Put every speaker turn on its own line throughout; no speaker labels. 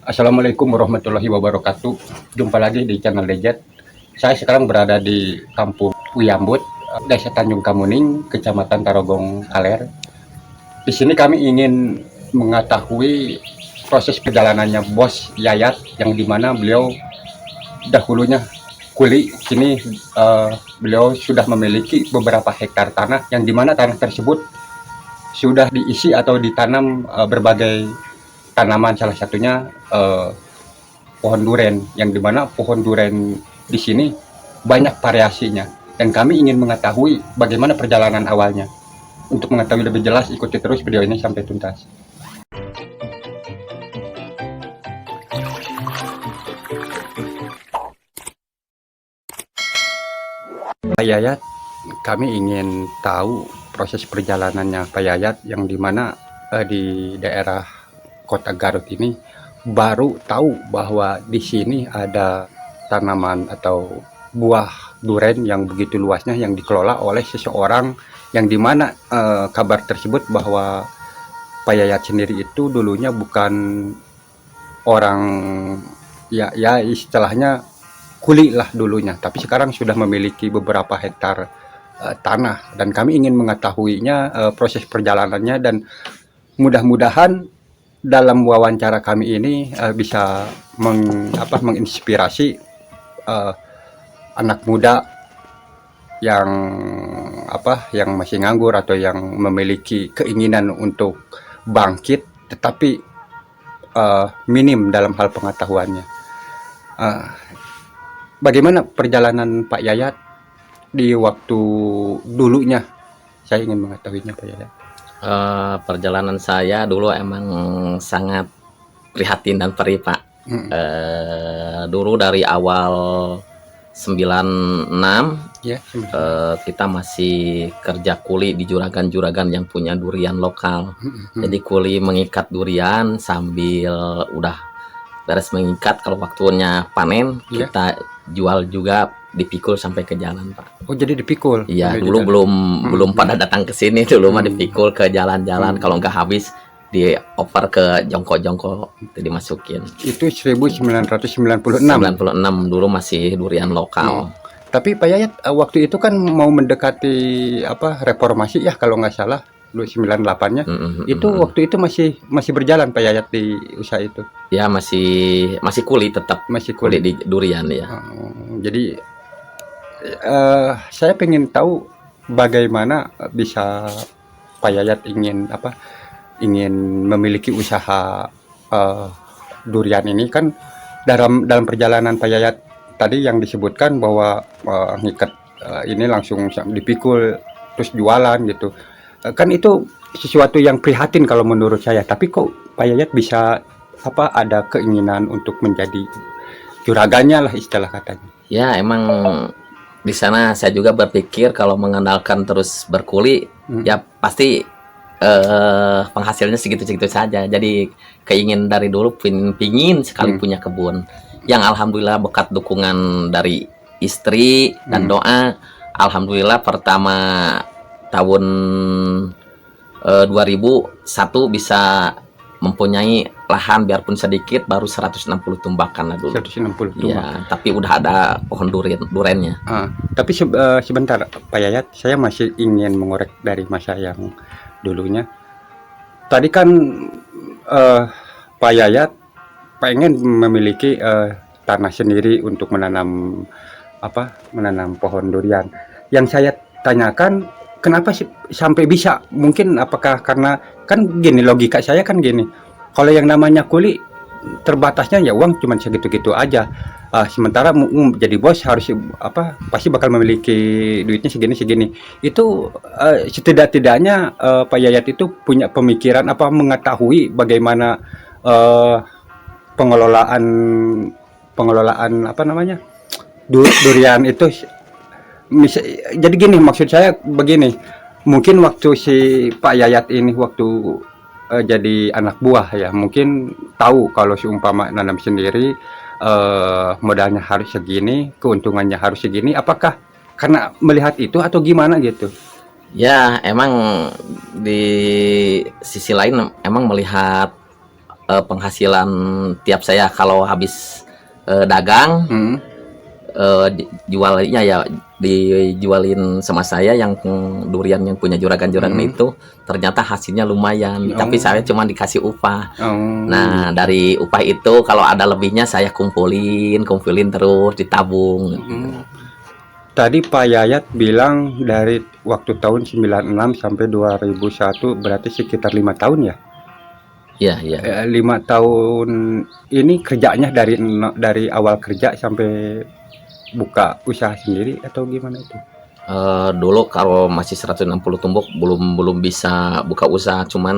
Assalamualaikum warahmatullahi wabarakatuh. Jumpa lagi di channel Dejet. Saya sekarang berada di Kampung Uyambut, Desa Tanjung Kamuning, Kecamatan Tarogong Kaler. Di sini kami ingin mengetahui proses perjalanannya Bos Yayat, yang dimana beliau dahulunya kuli. Kini beliau sudah memiliki beberapa hektar tanah, yang dimana tanah tersebut sudah diisi atau ditanam berbagai tanaman, salah satunya pohon duren, yang dimana pohon duren di sini banyak variasinya, dan kami ingin mengetahui bagaimana perjalanan awalnya. Untuk mengetahui lebih jelas, ikuti terus video ini sampai tuntas. Pak Yayat, kami ingin tahu proses perjalanannya Pak Yayat, yang dimana di daerah Kota Garut ini baru tahu bahwa di sini ada tanaman atau buah duren yang begitu luasnya, yang dikelola oleh seseorang, yang dimana kabar tersebut bahwa Pak Yayat sendiri itu dulunya bukan orang, ya istilahnya kuli lah dulunya, tapi sekarang sudah memiliki beberapa hektar tanah, dan kami ingin mengetahuinya proses perjalanannya, dan mudah-mudahan dalam wawancara kami ini bisa menginspirasi anak muda yang yang masih nganggur atau yang memiliki keinginan untuk bangkit tetapi minim dalam hal pengetahuannya. Bagaimana perjalanan Pak Yayat di waktu dulunya? Saya ingin mengetahuinya Pak Yayat.
Perjalanan saya dulu emang sangat prihatin dan perih, Pak. Dulu dari awal 96
Ya,
kita masih kerja kuli di juragan-juragan yang punya durian lokal. Jadi kuli mengikat durian sambil udah beres mengikat, kalau waktunya panen kita jual juga, dipikul sampai ke jalan, Pak.
Oh, jadi dipikul?
Iya, dulu belum pada datang ke sini, dulu mah dipikul ke jalan-jalan. Kalau nggak habis dioper ke jongkok-jongkok, dimasukin.
Itu 1996.
96 dulu masih durian lokal.
Tapi Pak Yayat waktu itu kan mau mendekati reformasi ya, kalau nggak salah 98-nya. Itu waktu itu masih berjalan Pak Yayat di usaha itu?
Ya, masih kuli, tetap
masih
kuli di durian ya.
Jadi saya pengen tahu bagaimana bisa Pak Yayat ingin memiliki usaha durian ini. Kan dalam perjalanan Pak Yayat tadi yang disebutkan bahwa ngikat ini langsung dipikul terus jualan gitu. Kan itu sesuatu yang prihatin kalau menurut saya. Tapi kok Pak Yayat bisa ada keinginan untuk menjadi juragannya lah, istilah katanya.
Ya, emang di sana saya juga berpikir kalau mengandalkan terus berkuli, ya pasti penghasilnya segitu-segitu saja. Jadi keingin dari dulu pingin sekali punya kebun, yang alhamdulillah berkat dukungan dari istri dan doa, alhamdulillah pertama tahun 2001 bisa mempunyai lahan biarpun sedikit, baru 160 tumbakan lah dulu.
160 tumbak.
Ya, tapi udah ada pohon durennya.
Tapi sebentar Pak Yayat, saya masih ingin mengorek dari masa yang dulunya. Tadi kan Pak Yayat pengen memiliki tanah sendiri untuk menanam pohon durian. Yang saya tanyakan, kenapa sih sampai bisa? Mungkin apakah karena kan gini, logika saya kan gini, kalau yang namanya kuli terbatasnya ya uang cuma segitu-gitu aja. Sementara jadi bos harus pasti bakal memiliki duitnya segini. Itu setidak-tidaknya Pak Yayat itu punya pemikiran mengetahui bagaimana pengelolaan durian itu. Jadi gini, maksud saya begini, mungkin waktu si Pak Yayat ini waktu jadi anak buah ya, mungkin tahu kalau seumpama nanam sendiri modalnya harus segini, keuntungannya harus segini. Apakah karena melihat itu atau gimana gitu?
Ya, emang di sisi lain emang melihat penghasilan tiap saya kalau habis dagang,
Hmm.
jualnya ya dijualin sama saya yang durian yang punya juragan-juragan itu, ternyata hasilnya lumayan, tapi saya cuma dikasih upah.
Oh,
Nah, dari upah itu kalau ada lebihnya saya kumpulin terus ditabung.
hmm. Tadi Pak Yayat bilang dari waktu tahun 96 sampai 2001 berarti sekitar 5 tahun ya?
Iya, iya.
5 tahun ini kerjanya dari awal kerja sampai buka usaha sendiri atau gimana itu?
Dulu kalau masih 160 tumbuk belum bisa buka usaha, cuman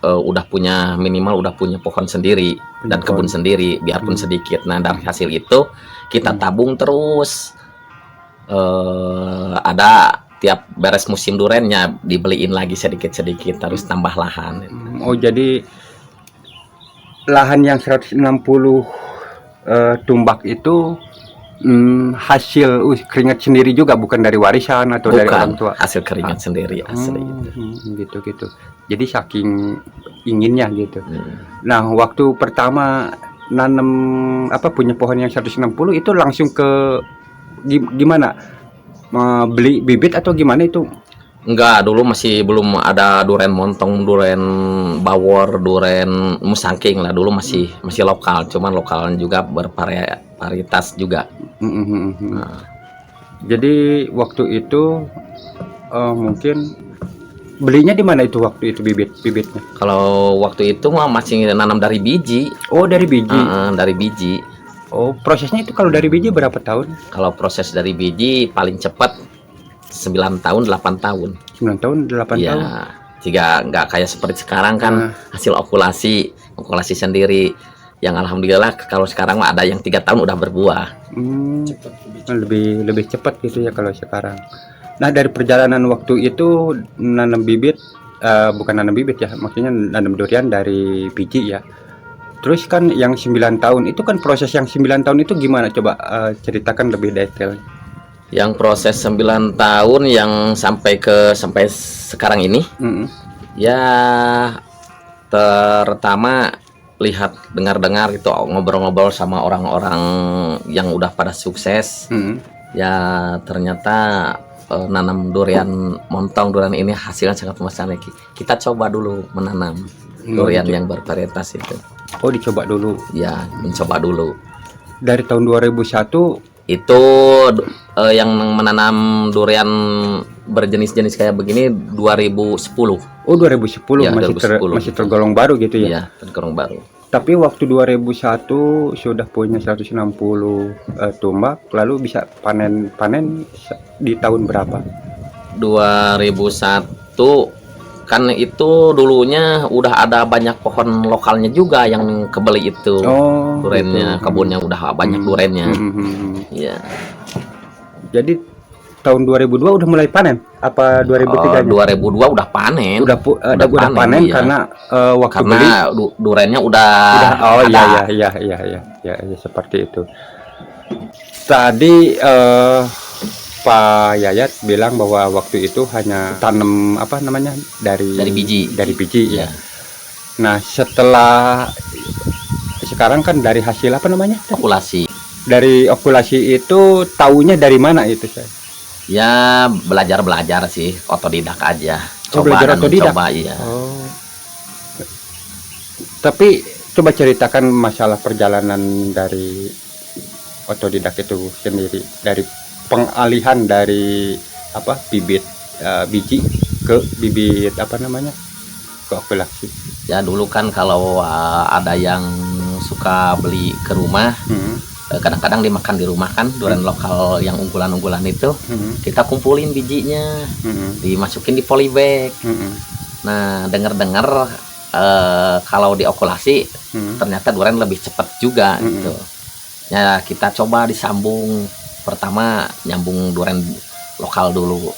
udah punya minimal udah punya pohon sendiri dan kebun sendiri biarpun sedikit. Nah, dari hasil itu kita tabung terus. Ada tiap beres musim durennya dibeliin lagi sedikit-sedikit terus tambah lahan.
Oh, jadi lahan yang 160 tumbak itu hasil keringat sendiri juga, bukan dari warisan atau dari orang tua?
Hasil keringat sendiri asli.
Gitu. Jadi saking inginnya gitu. Nah, waktu pertama nanam punya pohon yang 160 itu langsung ke gimana? Beli bibit atau gimana itu?
Enggak, dulu masih belum ada duren montong, duren bawor, duren musangking lah. Dulu masih lokal, cuman lokal juga bervarietas juga.
Jadi waktu itu mungkin belinya di mana itu waktu itu bibitnya?
Kalau waktu itu mah masih nanam dari biji.
Oh, dari biji.
Dari biji.
Oh, prosesnya itu kalau dari biji berapa tahun?
Kalau proses dari biji paling cepat 9 tahun, 8 tahun.
9 tahun, 8
ya,
tahun.
Jika nggak kayak seperti sekarang kan hasil okulasi sendiri. Yang alhamdulillah kalau sekarang mah ada yang 3 tahun udah berbuah.
Lebih cepat gitu ya kalau sekarang. Nah, dari perjalanan waktu itu nanam bibit, bukan nanam bibit ya, maksudnya nanam durian dari biji ya. Terus kan yang 9 tahun itu kan proses yang 9 tahun itu gimana? Coba ceritakan lebih detail.
Yang proses 9 tahun yang sampai sekarang ini, ya pertama lihat dengar gitu, ngobrol-ngobrol sama orang-orang yang udah pada sukses. Ya ternyata nanam durian montong, durian ini hasilnya sangat memuaskan. Kita coba dulu menanam durian yang bervarietas itu.
Oh, dicoba dulu.
Ya, mencoba dulu.
Dari tahun 2001
itu yang menanam durian berjenis-jenis kayak begini 2010.
Oh, 2010
ya,
masih tergolong baru gitu ya?
Iya, tergolong baru.
Tapi waktu 2001 sudah punya 160 tumbak, lalu bisa panen di tahun berapa?
2001 kan itu dulunya udah ada banyak pohon lokalnya juga yang kebeli itu. Durennya, kebunnya udah banyak durennya. Iya.
Jadi tahun 2002 udah mulai panen apa 2003?
2002 udah panen.
Udah panen iya. Karena waktu beli
durennya udah
ada. Iya, seperti itu. Tadi Pak Yayat bilang bahwa waktu itu hanya tanam dari biji ya. Nah, setelah sekarang kan dari hasil okulasi. Dari okulasi itu taunya dari mana itu saya?
Ya belajar sih, otodidak aja.
Belajar otodidak.
Iya.
Tapi coba ceritakan masalah perjalanan dari otodidak itu sendiri, dari pengalihan dari bibit biji ke bibit ke okulasi.
Ya dulu kan kalau ada yang suka beli ke rumah, kadang-kadang dimakan di rumah kan durian lokal yang unggulan-unggulan itu, kita kumpulin bijinya, dimasukin di polybag. Nah dengar-dengar kalau diokulasi ternyata durian lebih cepat juga gitu. Ya kita coba disambung. Pertama nyambung durian lokal dulu.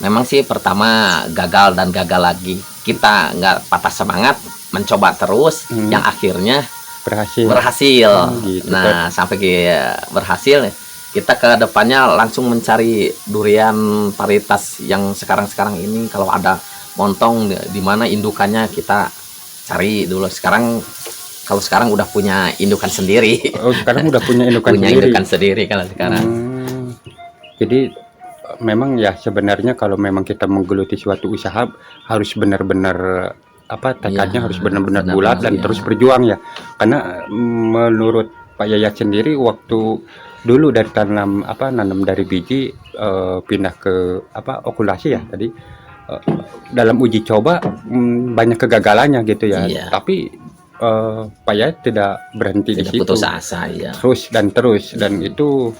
Memang sih pertama gagal dan gagal lagi. Kita nggak patah semangat, mencoba terus. Yang akhirnya berhasil.
Gitu.
Nah sampai berhasil, kita ke depannya langsung mencari durian varietas yang sekarang ini. Kalau ada montong di mana indukannya kita cari dulu. Kalau sekarang udah punya indukan sendiri.
Oh, sekarang udah punya indukan
Punya
sendiri.
indukan sendiri kalau sekarang.
Jadi memang ya sebenarnya kalau memang kita menggeluti suatu usaha harus benar-benar tekadnya
Iya,
harus benar-benar
benar-benar,
bulat dan
iya.
terus berjuang ya. Karena menurut Pak Yayat sendiri waktu dulu dari nanam dari biji pindah ke okulasi ya tadi, dalam uji coba banyak kegagalannya gitu ya.
Iya.
Tapi Pak Yayat tidak berhenti di
Tidak
situ.
putus asa ya.
Terus dan itu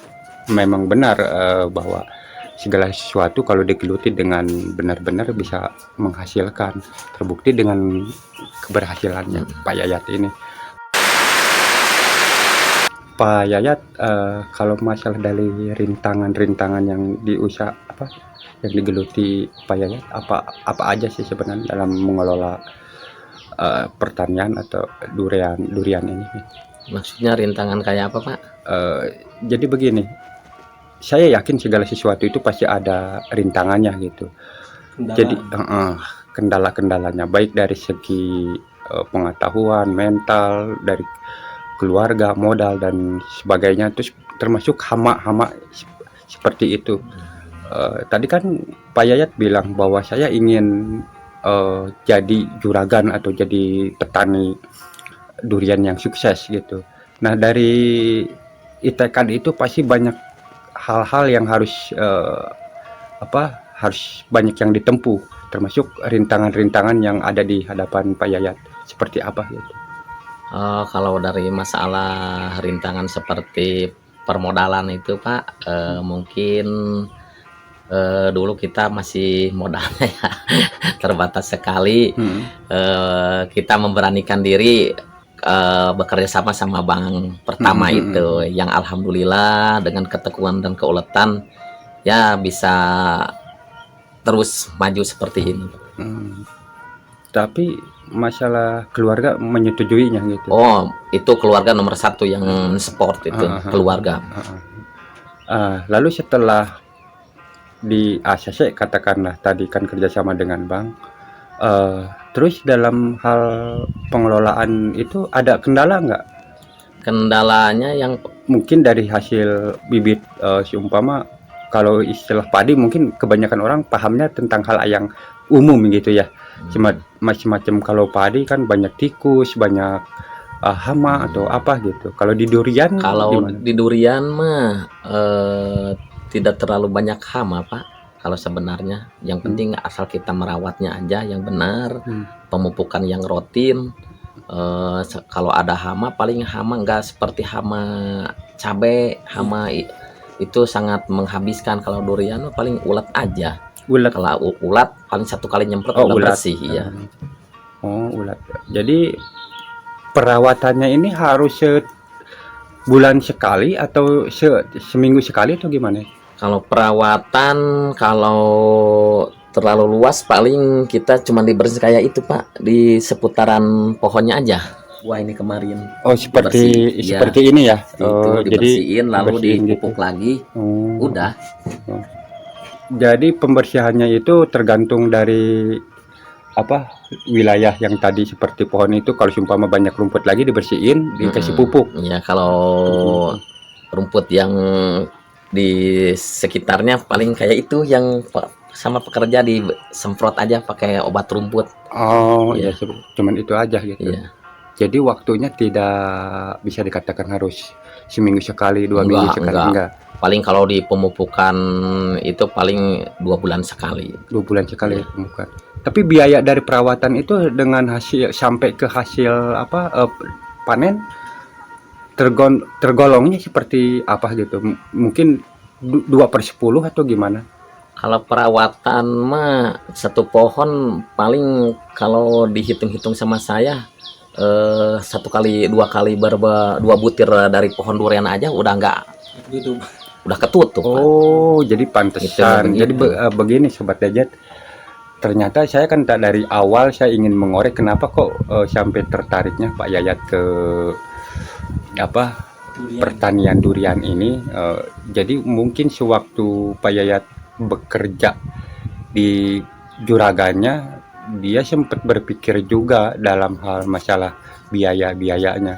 memang benar bahwa segala sesuatu kalau digeluti dengan benar-benar bisa menghasilkan. Terbukti dengan keberhasilannya Pak Yayat ini. Pak Yayat, kalau masalah dari rintangan-rintangan yang yang digeluti Pak Yayat, apa aja sih sebenarnya dalam mengelola pertanian atau durian ini?
Maksudnya rintangan kayak apa, Pak?
Jadi begini, saya yakin segala sesuatu itu pasti ada rintangannya gitu. Jadi kendala-kendalanya baik dari segi pengetahuan, mental, dari keluarga, modal dan sebagainya, terus termasuk hama-hama seperti itu. Tadi kan Pak Yayat bilang bahwa saya ingin jadi juragan atau jadi petani durian yang sukses gitu. Nah, dari tekad itu pasti banyak hal-hal yang harus harus banyak yang ditempuh, termasuk rintangan-rintangan yang ada di hadapan Pak Yayat. Seperti apa gitu?
Kalau dari masalah rintangan seperti permodalan itu, Pak, mungkin dulu kita masih modalnya ya terbatas sekali. Kita memberanikan diri bekerja sama bank pertama itu, yang alhamdulillah dengan ketekunan dan keuletan ya bisa terus maju seperti ini.
Tapi masalah keluarga menyetujuinya gitu.
Oh, itu keluarga nomor satu yang support itu, keluarga.
Lalu setelah di ACC katakanlah tadi kan kerjasama dengan bank, terus dalam hal pengelolaan itu ada kendala nggak?
Kendalanya yang
Mungkin dari hasil bibit, seumpama kalau istilah padi mungkin kebanyakan orang pahamnya tentang hal yang umum gitu ya. Macam-macam, kalau padi kan banyak tikus, banyak hama atau apa gitu. Kalau di durian gimana?
di durian mah tidak terlalu banyak hama, Pak. Kalau sebenarnya yang penting asal kita merawatnya aja yang benar, pemupukan yang rutin. Kalau ada hama, paling hama enggak seperti hama cabai, hama itu sangat menghabiskan. Kalau durian paling ulat aja. Kalau ulat paling satu kali nyemprot udah
ulat.
bersih ya.
Ulat. Jadi perawatannya ini harus sebulan sekali atau seminggu sekali atau gimana?
Kalau perawatan, kalau terlalu luas paling kita cuma dibersihin kayak itu, Pak, di seputaran pohonnya aja. Wah, ini kemarin.
Oh, seperti ini ya.
Itu dibersihin lalu dipupuk
gitu
lagi. Udah.
Jadi pembersihannya itu tergantung dari wilayah yang tadi seperti pohon itu, kalau seumpama banyak rumput lagi dibersihin, dikasih pupuk.
Ya, kalau rumput yang di sekitarnya paling kayak itu yang sama pekerja disemprot aja pakai obat rumput.
Oh ya, cuman itu aja gitu.
Iya.
Jadi waktunya tidak bisa dikatakan harus seminggu sekali, 2 minggu sekali, enggak.
Paling kalau di pemupukan itu paling 2 bulan sekali.
2 bulan sekali pemupukan. Tapi biaya dari perawatan itu dengan hasil sampai ke hasil panen tergolongnya seperti apa gitu? Mungkin 2/10 atau gimana?
Kalau perawatan mah satu pohon paling kalau dihitung-hitung sama saya 1 kali 2 kali 2 butir dari pohon durian aja udah enggak gitu. Udah ketutup.
Oh, Pak. Jadi pantesan.
Gitu.
Jadi begini Sobat Gadget. Ternyata saya kan dari awal saya ingin mengorek kenapa kok sampai tertariknya Pak Yayat ke pertanian durian ini. Jadi mungkin sewaktu Pak Yayat bekerja di juragannya dia sempat berpikir juga dalam hal masalah biaya-biayanya.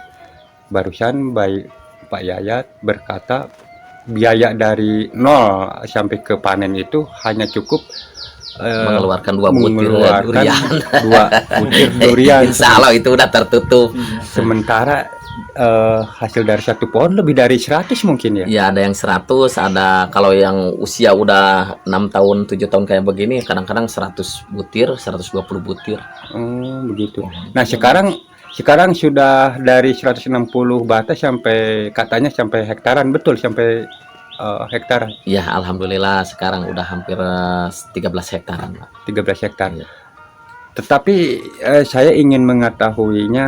Barusan Pak Yayat berkata biaya dari nol sampai ke panen itu hanya cukup
mengeluarkan 2 butir
mengeluarkan
durian.
2 butir durian.
Insya Allah itu udah tertutup.
Sementara hasil dari satu pohon lebih dari 100 mungkin ya.
Ya ada yang 100, ada kalau yang usia udah 6 tahun 7 tahun kayak begini kadang-kadang 100 butir, 120 butir.
Begitu. Nah, sekarang sudah dari 160 bata sampai katanya sampai hektaran, betul sampai hektaran.
Ya alhamdulillah sekarang udah hampir 13 hektaran, Pak.
13 hektar.
Iya.
Tetapi saya ingin mengetahuinya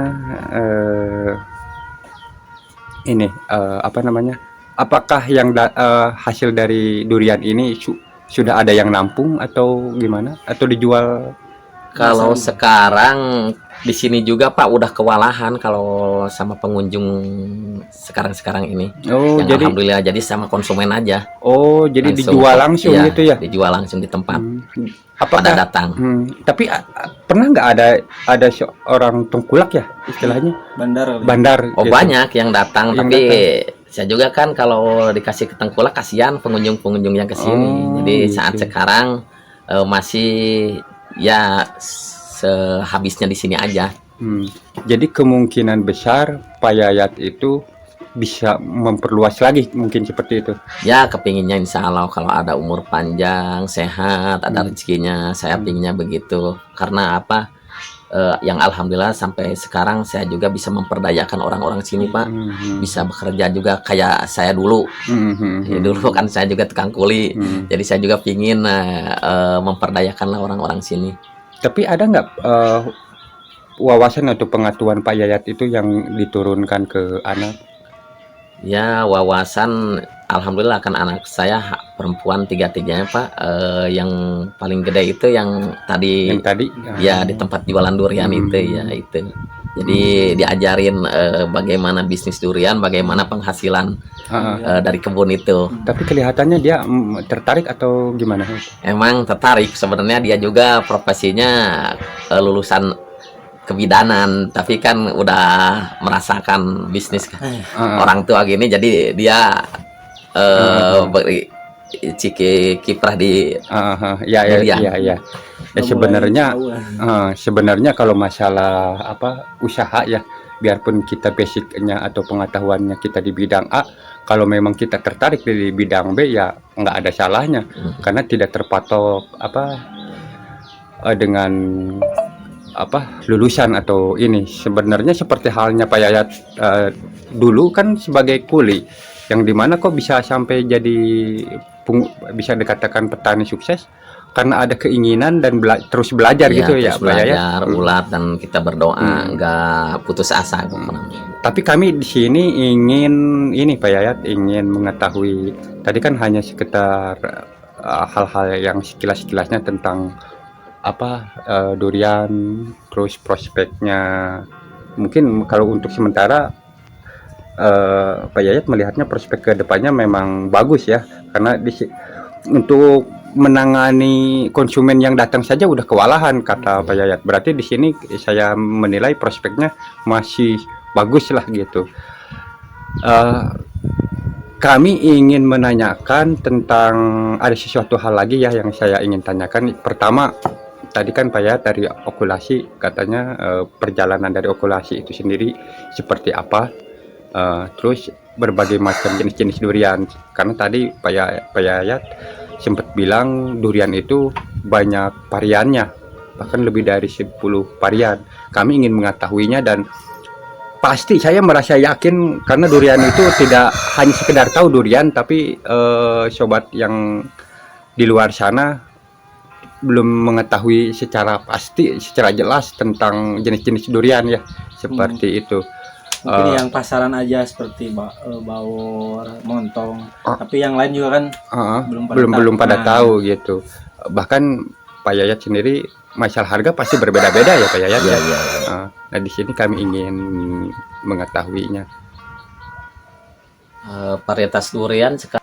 ini apa namanya? Apakah yang hasil dari durian ini sudah ada yang nampung atau gimana? Atau dijual?
Kalau sekarang di sini juga Pak udah kewalahan kalau sama pengunjung sekarang ini.
Oh,
Yang
jadi
alhamdulillah jadi sama konsumen aja.
jadi
Langsung,
dijual langsung
iya,
gitu ya?
Dijual langsung di tempat. Pada
Apakah
datang.
tapi pernah nggak ada seorang tengkulak ya istilahnya? Bandar
Oh
gitu.
banyak yang datang,
Yang
tapi saya juga kan kalau dikasih ke tengkulak kasihan pengunjung yang kesini. Jadi saat
gitu.
sekarang masih ya sehabisnya di sini aja.
Jadi kemungkinan besar Pak Yayat itu bisa memperluas lagi mungkin seperti itu.
Ya kepinginnya insya Allah kalau ada umur panjang, sehat, ada rezekinya, saya pinginnya begitu. Karena apa? Yang alhamdulillah sampai sekarang saya juga bisa memperdayakan orang-orang sini Pak. Bisa bekerja juga kayak saya dulu. Ya, dulu kan saya juga tukang kuli. Jadi saya juga pingin memperdayakanlah orang-orang sini.
Tapi ada nggak wawasan atau pengetahuan Pak Yayat itu yang diturunkan ke anak?
Ya wawasan alhamdulillah kan anak saya perempuan tiga-tiganya Pak. Yang paling gede itu yang tadi ya di tempat jualan durian itu ya itu. Jadi diajarin bagaimana bisnis durian, bagaimana penghasilan dari kebun itu.
Tapi kelihatannya dia tertarik atau gimana?
Emang tertarik, sebenarnya dia juga profesinya lulusan kebidanan, tapi kan udah merasakan bisnis orang tua gini, jadi dia beri kiprah di
ya. Sebenarnya kalau masalah usaha ya, biarpun kita basicnya atau pengetahuannya kita di bidang A, kalau memang kita tertarik di bidang B ya nggak ada salahnya, karena tidak terpatok dengan lulusan atau ini. Sebenarnya seperti halnya Pak Yayat dulu kan sebagai kuli, yang dimana kok bisa sampai jadi bisa dikatakan petani sukses karena ada keinginan dan terus belajar gitu ya Pak Yayat.
Belajar ulat dan kita berdoa nggak putus asa.
Tapi kami di sini ingin ini Pak Yayat ingin mengetahui, tadi kan hanya sekitar hal-hal yang sekilas-sekilasnya tentang durian, terus prospeknya. Mungkin kalau untuk sementara Pak Yayat melihatnya prospek ke depannya memang bagus ya, karena untuk menangani konsumen yang datang saja udah kewalahan kata Pak Yayat. Berarti di sini saya menilai prospeknya masih bagus lah gitu. Kami ingin menanyakan tentang ada sesuatu hal lagi ya yang saya ingin tanyakan. Pertama, tadi kan Pak Yayat dari okulasi katanya perjalanan dari okulasi itu sendiri seperti apa, terus berbagai macam jenis-jenis durian, karena tadi Pak Yayat sempat bilang durian itu banyak variannya, bahkan lebih dari 10 varian. Kami ingin mengetahuinya dan pasti saya merasa yakin karena durian itu tidak hanya sekedar tahu durian, tapi sobat yang di luar sana belum mengetahui secara pasti, secara jelas tentang jenis-jenis durian ya, seperti itu.
Mungkin yang pasaran aja seperti bawor, montong, tapi yang lain juga kan
belum pada tahu gitu. Bahkan Pak Yayat sendiri masalah harga pasti berbeda-beda ya Pak Yayat. Nah di sini kami ingin mengetahuinya.
Varietas durian sekarang